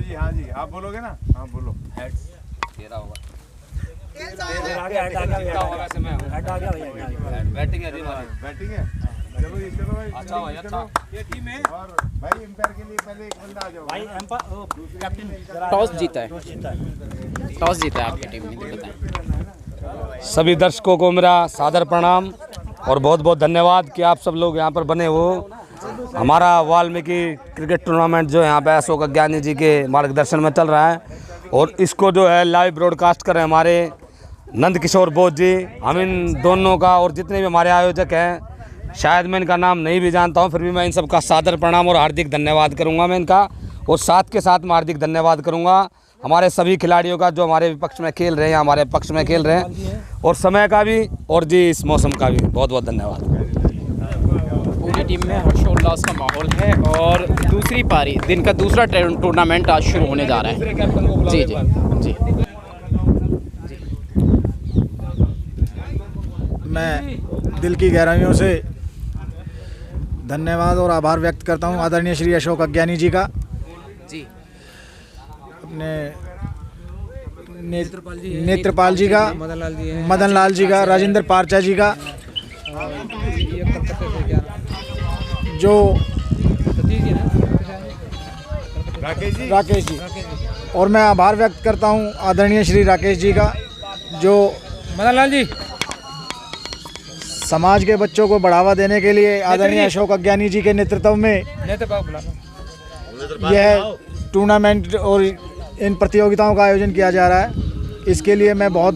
जी हाँ जी, आप बोलोगे ना? हाँ बोलो। हेड्स तेरा होगा। बैटिंग है बैटिंग है। चलो ये चलो भाई। अच्छा भाई अच्छा। ये टीम है। और भाई एम्पायर के लिए पहले एक बंदा आ जाओ भाई। टॉस जीता है आपकी टीम ने, बताएं। सभी दर्शकों को मेरा सादर प्रणाम और बहुत बहुत धन्यवाद कि आप सब लोग यहाँ पर बने हो। हमारा वाल्मीकि क्रिकेट टूर्नामेंट जो यहाँ पे अशोक अज्ञानी जी के मार्गदर्शन में चल रहा है और इसको जो है लाइव ब्रॉडकास्ट कर रहे हैं हमारे नंद किशोर बोस जी। हम इन दोनों का और जितने भी हमारे आयोजक हैं, शायद मैं इनका नाम नहीं भी जानता हूँ, फिर भी मैं इन सबका सादर प्रणाम और हार्दिक धन्यवाद करूँगा मैं इनका। और साथ के साथ मैं हार्दिक धन्यवाद करूँगा हमारे सभी खिलाड़ियों का जो हमारे विपक्ष में खेल रहे हैं, हमारे पक्ष में खेल रहे हैं, और समय का भी और जी इस मौसम का भी बहुत बहुत धन्यवाद। पूरी टीम में हर्षोल्लास का माहौल है और दूसरी पारी, दिन का दूसरा टूर्नामेंट आज शुरू होने जा रहा है। जी जी जी। मैं दिल की गहराइयों से धन्यवाद और आभार व्यक्त करता हूं आदरणीय श्री अशोक अज्ञानी जी का। जी। अपने नेत्रपाल जी का, मदन लाल जी का, राजेंद्र पारचा जी का, जो राकेश जी, और मैं आभार व्यक्त करता हूं आदरणीय श्री राकेश जी का, जो मदन लाल जी समाज के बच्चों को बढ़ावा देने के लिए आदरणीय अशोक अज्ञानी जी के नेतृत्व में यह टूर्नामेंट और इन प्रतियोगिताओं का आयोजन किया जा रहा है। इसके लिए मैं बहुत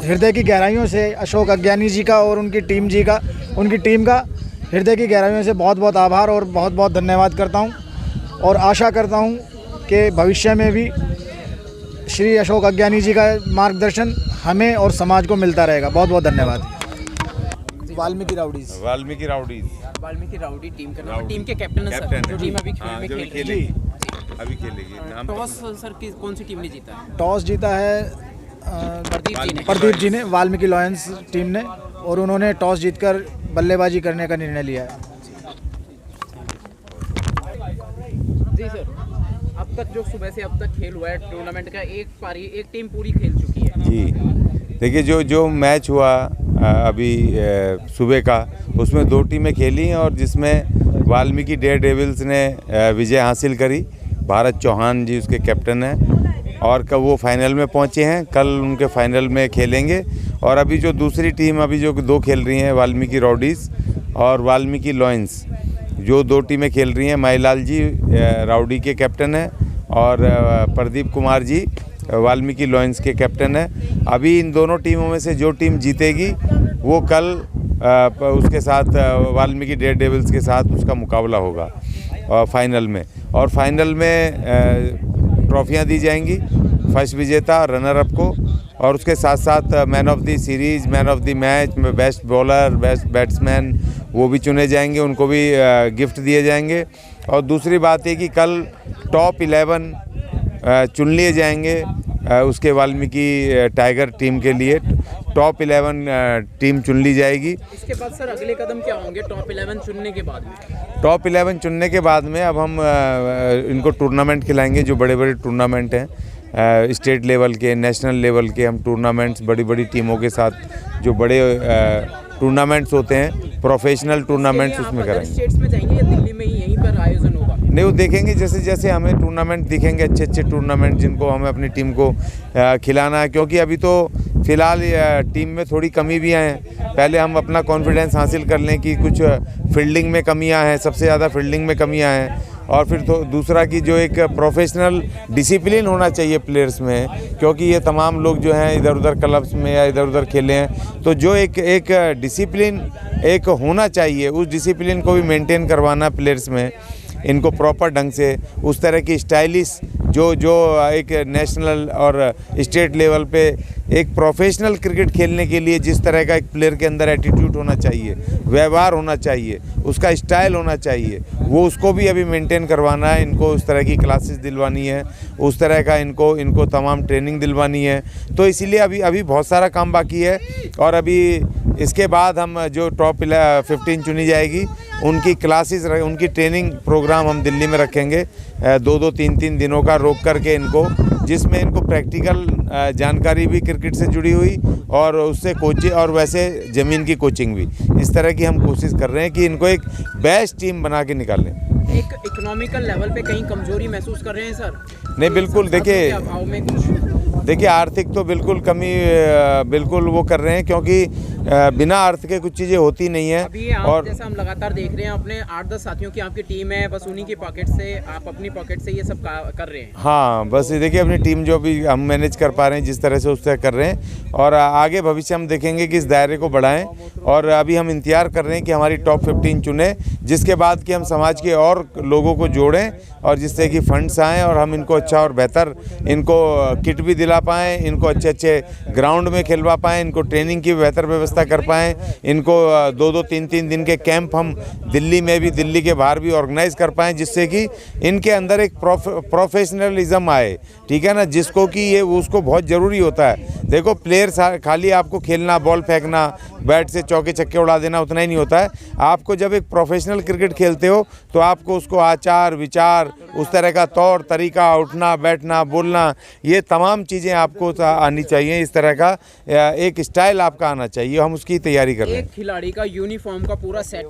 हृदय की गहराइयों से अशोक अज्ञानी जी का और उनकी टीम का हृदय की गहराइयों से बहुत बहुत आभार और बहुत बहुत धन्यवाद करता हूं और आशा करता हूं कि भविष्य में भी श्री अशोक अज्ञानी जी का मार्गदर्शन हमें और समाज को मिलता रहेगा। बहुत बहुत धन्यवाद। वाल्मीकि राउडीज टीम का टीम के कैप्टन है सर, जो टीम अभी खेलेगी। टॉस सर कौन सी टीम ने जीता है? टॉस जीता है प्रदीप जी ने, वाल्मीकि लॉयंस टीम ने, और उन्होंने टॉस जीतकर बल्लेबाजी करने का निर्णय लिया है। जी सर, अब तक जो सुबह से अब तक खेल हुआ है टूर्नामेंट का, एक टीम पूरी खेल चुकी है। जी देखिए, जो मैच हुआ अभी सुबह का, उसमें 2 टीमें खेली हैं और जिसमें वाल्मीकि डेयर डेविल्स ने विजय हासिल करी। भारत चौहान जी उसके कैप्टन हैं और कब वो फाइनल में पहुंचे हैं, कल उनके फाइनल में खेलेंगे। और अभी जो दूसरी टीम अभी जो 2 खेल रही हैं, वाल्मीकि राउडीज़ और वाल्मीकि लॉयंस, जो 2 टीमें खेल रही हैं, माईलाल जी राउडी के कैप्टन हैं और प्रदीप कुमार जी वाल्मीकि लॉयंस के कैप्टन हैं। अभी इन दोनों टीमों में से जो टीम जीतेगी वो कल उसके साथ वाल्मीकि डेयर डेविल्स के साथ उसका मुकाबला होगा फाइनल में। और फाइनल में ट्रॉफियां दी जाएंगी, फर्स्ट विजेता, रनर अप को, और उसके साथ साथ man of the series, man of the match, best bowler, best batsman वो भी चुने जाएंगे, उनको भी गिफ्ट दिए जाएंगे। और दूसरी बात है कि कल टॉप 11 चुन लिए जाएंगे उसके वाल्मीकि टाइगर टीम के लिए। टॉप 11 टीम चुन ली जाएगी। इसके बाद सर अगले कदम क्या होंगे टॉप 11 चुनने के बाद में? टॉप 11 चुनने के बाद में अब हम इनको टूर्नामेंट खिलाएंगे, जो बड़े बड़े टूर्नामेंट हैं, स्टेट लेवल के, नेशनल लेवल के हम टूर्नामेंट्स बड़ी बड़ी टीमों के साथ, जो बड़े टूर्नामेंट्स होते हैं, प्रोफेशनल टूर्नामेंट्स, उसमें करेंगे। स्टेट्स में जाएंगे या दिल्ली में ही यहीं पर आयोजन होगा? नहीं, वो देखेंगे जैसे जैसे हमें टूर्नामेंट दिखेंगे, अच्छे अच्छे टूर्नामेंट जिनको हमें अपनी टीम को खिलाना है, क्योंकि अभी तो फ़िलहाल टीम में थोड़ी कमी भी हैं। पहले हम अपना कॉन्फिडेंस हासिल कर लें कि कुछ फील्डिंग में कमियां हैं, सबसे ज़्यादा फील्डिंग में कमियां हैं, और फिर तो दूसरा कि जो एक प्रोफेशनल डिसिप्लिन होना चाहिए प्लेयर्स में, क्योंकि ये तमाम लोग जो हैं इधर उधर क्लब्स में या इधर उधर खेले हैं, तो जो एक डिसिप्लिन एक होना चाहिए, उस डिसिप्लिन को भी मेंटेन करवाना प्लेयर्स में, इनको प्रॉपर ढंग से उस तरह की स्टाइलिश जो एक नेशनल और स्टेट लेवल पे एक प्रोफेशनल क्रिकेट खेलने के लिए जिस तरह का एक प्लेयर के अंदर एटीट्यूड होना चाहिए, व्यवहार होना चाहिए, उसका स्टाइल होना चाहिए, वो उसको भी अभी मेंटेन करवाना है। इनको उस तरह की क्लासेस दिलवानी है, उस तरह का इनको तमाम ट्रेनिंग दिलवानी है। तो इसीलिए अभी बहुत सारा काम बाकी है। और अभी इसके बाद हम जो टॉप 15 चुनी जाएगी उनकी क्लासेस, उनकी ट्रेनिंग प्रोग्राम हम दिल्ली में रखेंगे 2-2, 3-3 दिनों का रोक करके इनको, जिसमें इनको प्रैक्टिकल जानकारी भी क्रिकेट से जुड़ी हुई और उससे कोचिंग और वैसे ज़मीन की कोचिंग भी। इस तरह की हम कोशिश कर रहे हैं कि इनको एक बेस्ट टीम बना के निकालें। एक इकोनॉमिकल लेवल पे कहीं कमजोरी महसूस कर रहे हैं सर? नहीं, बिल्कुल। देखिए आर्थिक तो बिल्कुल कमी बिल्कुल वो कर रहे हैं, क्योंकि बिना अर्थ के कुछ चीज़ें होती नहीं है। अभी आप और जैसा हम लगातार देख रहे हैं अपने 8-10 साथियों की आपकी टीम है, बस उन्हीं की पॉकेट से, आप अपनी पॉकेट से ये सब कर रहे हैं। हाँ, बस देखिए अपनी टीम जो भी हम मैनेज कर पा रहे हैं जिस तरह से उस तरह कर रहे हैं, और आगे भविष्य हम देखेंगे कि इस दायरे को बढ़ाएं। और अभी हम इंतजार कर रहे हैं कि हमारी टॉप 15 चुने, जिसके बाद कि हम समाज के और लोगों को जोड़ें और जिससे कि फंड्स आएँ और हम इनको अच्छा और बेहतर इनको किट भी दिला पाएँ, इनको अच्छे ग्राउंड में खेलवा पाएँ, इनको ट्रेनिंग की बेहतर व्यवस्था कर पाएँ, इनको 2-2, 3-3 दिन के कैंप हम दिल्ली में भी, दिल्ली के बाहर भी ऑर्गेनाइज कर पाएँ, जिससे कि इनके अंदर एक प्रोफेशनलिज्म आए, ठीक है ना, जिसको कि ये उसको बहुत ज़रूरी होता है। देखो प्लेयर खाली आपको खेलना, बॉल फेंकना, बैट से चौके छक्के उड़ा देना उतना ही नहीं होता है। आपको जब एक प्रोफेशनल क्रिकेट खेलते हो तो आपको उसको आचार विचार, उस तरह का तौर तरीका, उठना बैठना बोलना, ये तमाम चीज़ें आपको आनी चाहिए। इस तरह का एक स्टाइल आपका आना चाहिए, हम उसकी तैयारी कर रहे हैं। एक खिलाड़ी का यूनिफॉर्म का पूरा सेट,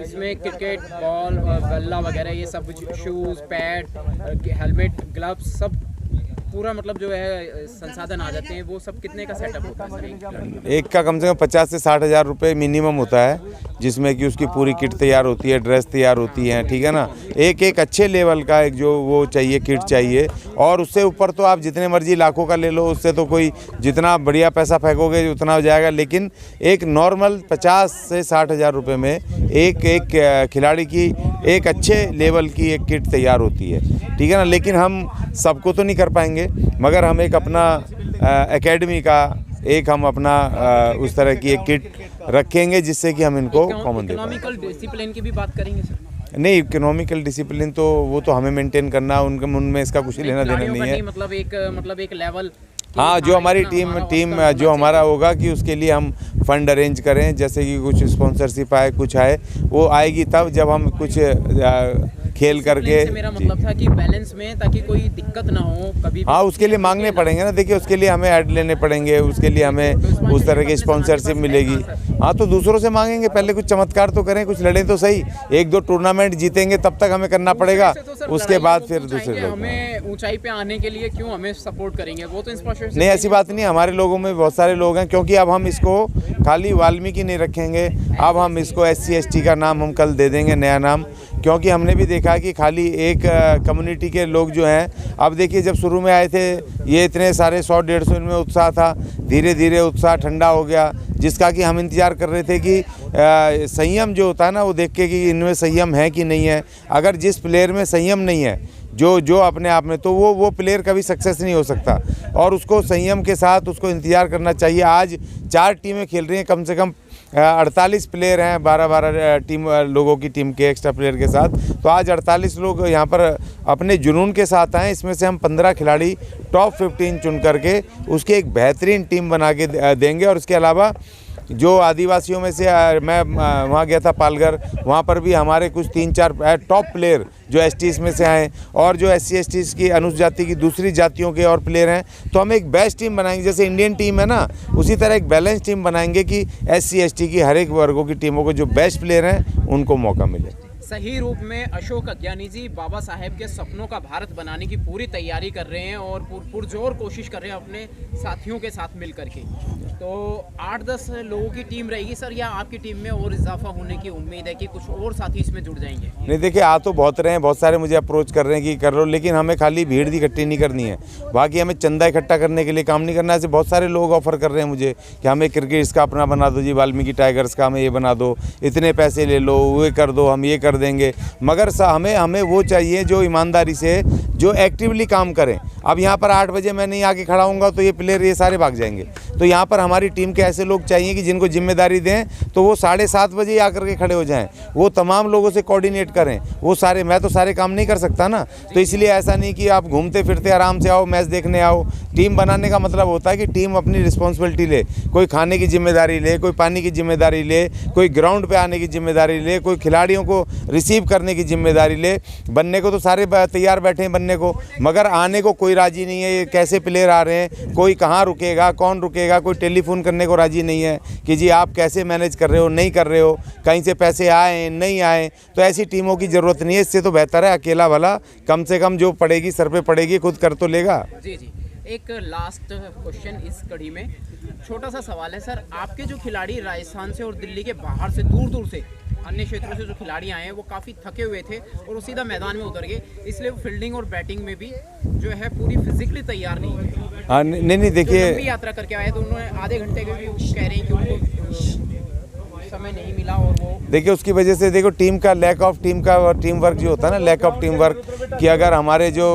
इसमें क्रिकेट बॉल, गल्ला वगैरह, ये सब शूज़, पैड, हेलमेट, ग्लव्स, सब पूरा मतलब जो है संसाधन आ जाते हैं, वो सब कितने का सेटअप होता है सर? एक का कम से कम 50 से 60 हज़ार रुपये मिनिमम होता है, जिसमें कि उसकी पूरी किट तैयार होती है, ड्रेस तैयार होती है, ठीक है ना। एक अच्छे लेवल का एक जो वो चाहिए, किट चाहिए। और उससे ऊपर तो आप जितने मर्जी लाखों का ले लो, उससे तो कोई जितना बढ़िया पैसा फेंकोगे उतना हो जाएगा। लेकिन एक नॉर्मल 50 से 60 हज़ार रुपये में एक खिलाड़ी की एक अच्छे लेवल की एक किट तैयार होती है, ठीक है ना। लेकिन हम सबको तो नहीं कर पाएंगे, मगर हम एक अपना एकेडमी का एक हम अपना उस तरह की एक किट रखेंगे, जिससे कि हम इनको कॉमन दे पाएं। इकोनॉमिकल डिसिप्लिन की भी बात करेंगे सर? नहीं, इकोनॉमिकल डिसिप्लिन तो वो तो हमें मेंटेन करना, उनमें इसका कुछ लेना देना नहीं है। मतलब एक लेवल, हाँ, जो हमारी टीम जो हमारा होगा कि उसके लिए हम फंड अरेंज करें, जैसे कि कुछ स्पॉन्सरशिप आए, कुछ आए, वो आएगी तब जब हम कुछ खेल करके। मेरा मतलब था कि बैलेंस में, ताकि कोई दिक्कत ना हो कभी। हाँ, उसके लिए मांगने पड़ेंगे ना। देखिए उसके लिए हमें ऐड लेने पड़ेंगे, उसके लिए हमें उस तरह की स्पॉन्सरशिप मिलेगी। हाँ, तो दूसरों से मांगेंगे, पहले कुछ चमत्कार तो करें, कुछ लड़ें तो सही, 1-2 टूर्नामेंट जीतेंगे तब तक हमें करना पड़ेगा, उसके बाद फिर दूसरे लोग। हमें ऊंचाई पे आने के लिए क्यों हमें सपोर्ट करेंगे, वो तो स्पॉन्सरशिप नहीं, ऐसी बात नहीं। हमारे लोगों में बहुत सारे लोग हैं, क्योंकि अब हम इसको खाली वाल्मीकि नहीं रखेंगे, अब हम इसको SC ST का नाम हम कल दे देंगे, नया नाम। क्योंकि हमने भी देखा कि खाली एक कम्युनिटी के लोग जो हैं, अब देखिए जब शुरू में आए थे ये इतने सारे 100-150 इनमें उत्साह था, धीरे धीरे उत्साह ठंडा हो गया, जिसका कि हम इंतज़ार कर रहे थे कि संयम जो होता है ना, वो देख के कि इनमें संयम है कि नहीं है। अगर जिस प्लेयर में संयम नहीं है जो अपने आप में, तो वो प्लेयर कभी सक्सेस नहीं हो सकता, और उसको संयम के साथ उसको इंतज़ार करना चाहिए। आज 4 टीमें खेल रही हैं, कम से कम 48 प्लेयर हैं, 12-12 टीम लोगों की टीम के एक्स्ट्रा प्लेयर के साथ। तो आज 48 लोग यहाँ पर अपने जुनून के साथ आए। इसमें से हम 15 खिलाड़ी टॉप 15 चुन करके उसकी एक बेहतरीन टीम बना के देंगे। और इसके अलावा जो आदिवासियों में से मैं वहाँ गया था पालघर, वहाँ पर भी हमारे कुछ 3-4 टॉप प्लेयर जो STs में से आए, और जो SC STs की अनुसूचित जाति की दूसरी जातियों के और प्लेयर हैं। तो हम एक बेस्ट टीम बनाएंगे, जैसे इंडियन टीम है ना, उसी तरह एक बैलेंस टीम बनाएंगे कि SC ST की हर एक वर्गों की टीमों को जो बेस्ट प्लेयर हैं उनको मौका मिले। सही रूप में अशोक अज्ञानी जी बाबा साहेब के सपनों का भारत बनाने की पूरी तैयारी कर रहे हैं और पुरजोर कोशिश कर रहे हैं अपने साथियों के साथ मिल करके। तो 8-10 लोगों की टीम रहेगी सर, या आपकी टीम में और इजाफा होने की उम्मीद है कि कुछ और साथी इसमें जुड़ जाएंगे? नहीं, देखिए आ तो बहुत रहे हैं, बहुत सारे मुझे अप्रोच कर रहे हैं कि कर लो, लेकिन हमें खाली भीड़ इकट्ठी नहीं करनी है, बाकी हमें चंदा इकट्ठा करने के लिए काम नहीं करना है। ऐसे बहुत सारे लोग ऑफर कर रहे हैं मुझे कि हमें क्रिकेट इसका अपना बना दो जी, वाल्मीकि टाइगर्स का हमें ये बना दो, इतने पैसे ले लो, वो कर दो, हम ये कर देंगे। मगर हमें वो चाहिए जो ईमानदारी से, जो एक्टिवली काम करें। अब यहाँ पर 8 बजे मैं नहीं आके खड़ा हूँगा तो ये प्लेयर ये सारे भाग जाएंगे। तो यहाँ पर हमारी टीम के ऐसे लोग चाहिए कि जिनको जिम्मेदारी दें तो वो 7:30 बजे आकर के खड़े हो जाएं, वो तमाम लोगों से कोऑर्डिनेट करें। वो सारे, मैं तो सारे काम नहीं कर सकता ना, तो इसलिए ऐसा नहीं कि आप घूमते फिरते आराम से आओ, मैच देखने आओ। टीम बनाने का मतलब होता है कि टीम अपनी रिस्पॉन्सिबिलिटी ले, कोई खाने की जिम्मेदारी ले, कोई पानी की जिम्मेदारी ले, कोई ग्राउंड पे आने की जिम्मेदारी ले, कोई खिलाड़ियों को रिसीव करने की जिम्मेदारी ले। बनने को तो सारे तैयार बैठे हैं बनने को, मगर आने को कोई राजी नहीं है। ये कैसे प्लेयर आ रहे हैं, कोई कहाँ रुकेगा, कौन रुकेगा, कोई टेलीफोन करने को राजी नहीं है कि जी आप कैसे मैनेज कर रहे हो, नहीं कर रहे हो, कहीं से पैसे आए नहीं आए। तो ऐसी टीमों की ज़रूरत नहीं है। इससे तो बेहतर है अकेला वाला, कम से कम जो पड़ेगी सर पे पड़ेगी, खुद कर तो लेगा। जी जी, एक लास्ट क्वेश्चन इस कड़ी में, छोटा सा सवाल है सर, आपके जो खिलाड़ी राजस्थान से और दिल्ली के बाहर से, दूर दूर से, अन्य क्षेत्रों से जो खिलाड़ी आए हैं वो काफ़ी थके हुए थे और वो सीधा मैदान में उतर गए, इसलिए वो फील्डिंग और बैटिंग में भी जो है पूरी फिजिकली तैयार नहीं है। हाँ, नहीं देखिए, लंबी यात्रा करके आए तो उन्होंने आधे घंटे के भी कह रहे हैं कि उनको समय नहीं मिला और वो देखिए उसकी वजह से, देखो टीम का लैक ऑफ टीम वर्क जो होता है ना, लैक ऑफ टीम वर्क, कि अगर हमारे जो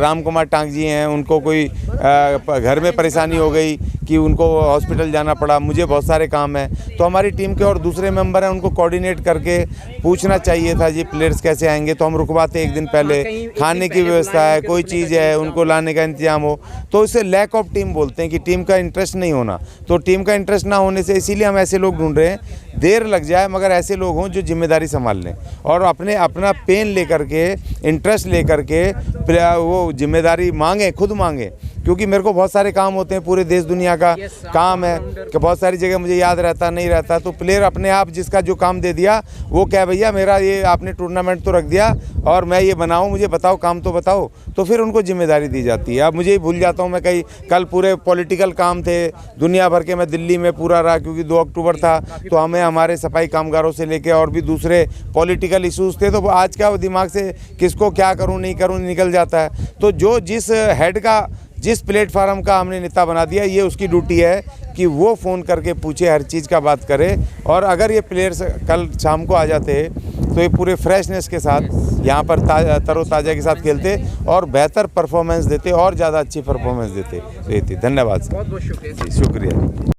राम कुमार टांग जी हैं उनको कोई घर में परेशानी हो गई कि उनको हॉस्पिटल जाना पड़ा, मुझे बहुत सारे काम हैं, तो हमारी टीम के और दूसरे मेंबर हैं उनको कोऑर्डिनेट करके पूछना चाहिए था जी प्लेयर्स कैसे आएंगे, तो हम रुकवाते एक दिन पहले, खाने की व्यवस्था है, कोई चीज़ है, उनको लाने का इंतजाम हो। तो इसे लैक ऑफ टीम बोलते हैं कि टीम का इंटरेस्ट नहीं होना। तो टीम का इंटरेस्ट ना होने से इसीलिए हम ऐसे लोग ढूंढ रहे हैं, देर लग जाए मगर ऐसे लोग हों जो जिम्मेदारी संभाल लें और अपना पेन लेकर के, इंटरेस्ट लेकर के वो जिम्मेदारी मांगे, खुद मांगे। क्योंकि मेरे को बहुत सारे काम होते हैं, पूरे देश दुनिया का काम है कि बहुत सारी जगह मुझे याद रहता नहीं रहता, तो प्लेयर अपने आप जिसका जो काम दे दिया वो क्या भैया मेरा ये आपने टूर्नामेंट तो रख दिया और मैं ये बनाऊं, मुझे बताओ काम तो बताओ, तो फिर उनको जिम्मेदारी दी जाती है। अब मुझे ही भूल जाता हूँ मैं, कहीं कल पूरे पॉलिटिकल काम थे दुनिया भर के, मैं दिल्ली में पूरा रहा क्योंकि 2 अक्टूबर था, तो हमें हमारे सफाई कामगारों से लेके और भी दूसरे पॉलिटिकल इशूज़ थे, तो आज क्या दिमाग से किसको क्या करूँ नहीं करूँ निकल जाता है। तो जो जिस हेड का, जिस प्लेटफार्म का हमने नेता बना दिया, ये उसकी ड्यूटी है कि वो फ़ोन करके पूछे, हर चीज़ का बात करे। और अगर ये प्लेयर्स कल शाम को आ जाते तो ये पूरे फ्रेशनेस के साथ यहाँ पर तरोताज़ा के साथ खेलते और बेहतर परफॉर्मेंस देते और ज़्यादा अच्छी परफॉर्मेंस देते। धन्यवाद सर, बहुत बहुत शुक्रिया। शुक्रिया।